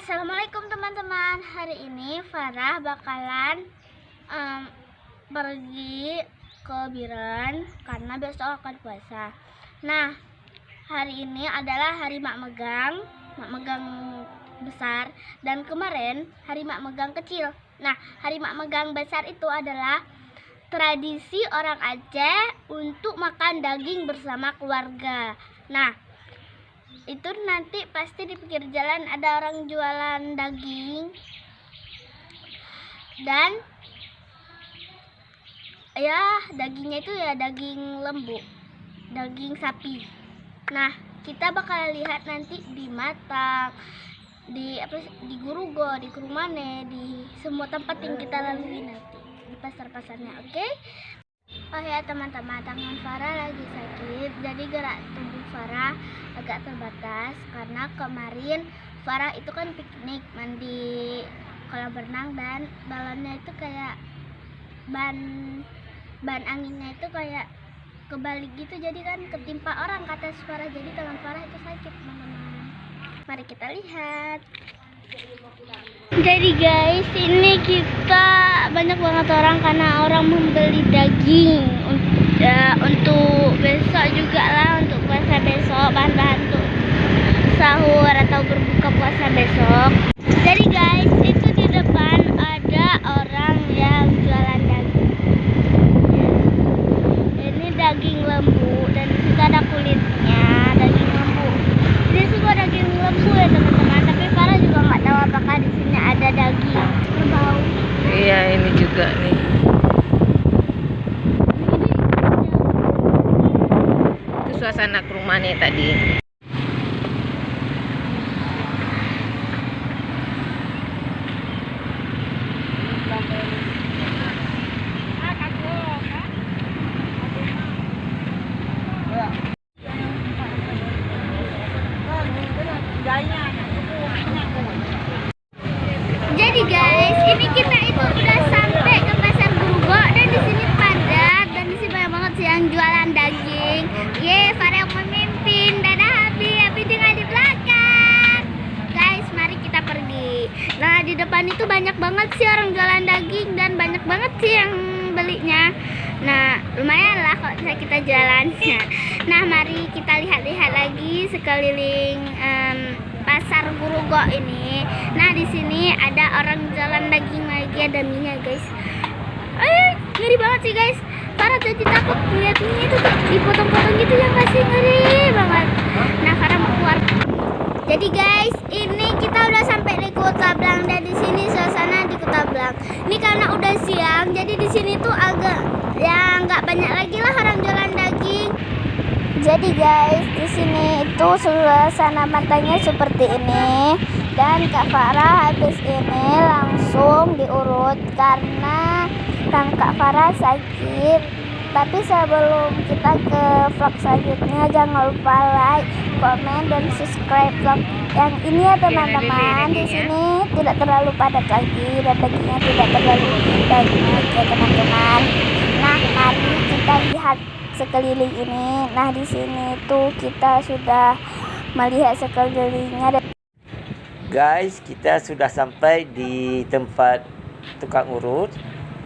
Assalamualaikum teman-teman. Hari ini Farah bakalan pergi ke Biren karena besok akan puasa. Nah, hari ini adalah hari mak megang besar, dan kemarin hari mak megang kecil. Nah, hari mak megang besar itu adalah tradisi orang Aceh untuk makan daging bersama keluarga. Nah, itu nanti pasti di pinggir jalan ada orang jualan daging, dan ya dagingnya itu ya daging lembu, daging sapi. Nah, kita bakal lihat nanti di Matang, di Gurugo, di Kurumane, di semua tempat yang kita lalui nanti di pasar-pasarnya. Oke? Oh ya teman-teman, tangan Farah lagi sakit, jadi gerak tubuh Farah agak terbatas karena kemarin Farah itu kan piknik, mandi kolam renang, dan balonnya itu kayak ban anginnya itu kayak kebalik gitu, jadi kan ketimpa orang ke atas Farah, jadi tangan Farah itu sakit teman-teman. Mari kita lihat. Jadi guys, ini kita banyak banget orang karena orang membeli daging untuk besok juga lah, untuk puasa besok, bahan-bahan untuk sahur atau berbuka puasa besok. Jadi guys, itu di depan ada orang yang jualan daging. Ini daging lembu, dan di situ ada kulitnya, daging lembu. Ini semua daging lembu ya teman-teman, tapi Farah juga nggak tahu apakah di sini ada daging berbau. Iya, ini juga nih. Itu suasana ke rumah nih tadi. Jadi guys, ini kita itu udah sampai ke pasar Gurugo, dan di sini padat, dan di sini banyak banget sih yang jualan daging. Farah yang memimpin. Dadah Abi tinggal di belakang. Guys, mari kita pergi. Nah, di depan itu banyak banget sih orang jualan daging, dan banyak banget sih yang belinya. Nah, lumayan lah kalau bisa kita jalannya. Nah, mari kita lihat-lihat lagi sekeliling pasar Gurugo ini. Nah, di sini ada orang jualan daging lagi, ada minyak guys. Ngeri banget sih guys. Farah jadi takut melihatnya itu tuh dipotong-potong gitu ya, kasih ngeri banget. Nah, Farah mau keluar. Jadi guys, ini kita udah sampai di Kota Blang, dan di sini suasana di Kota Blang. Ini karena udah siang, jadi di sini tuh agak ya nggak banyak lagi lah orang jualan daging. Jadi guys, di sini itu suasana matanya seperti ini, dan Kak Farah habis ini langsung diurut karena Kak Farah sakit. Tapi sebelum kita ke vlog selanjutnya, jangan lupa like, komen, dan subscribe vlog yang ini ya teman-teman. Di sini tidak terlalu padat lagi, dan dagingnya tidak terlalu banyak ya teman-teman. Nah, mari kita lihat sekeliling ini. Nah, di sini tuh kita sudah melihat sekelilingnya. Guys, kita sudah sampai di tempat tukang urut.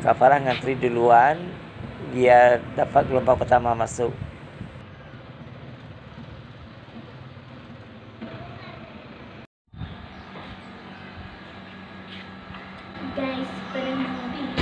Kak Farah ngantri duluan biar dapat gelombang pertama masuk. Guys, pengen mobil.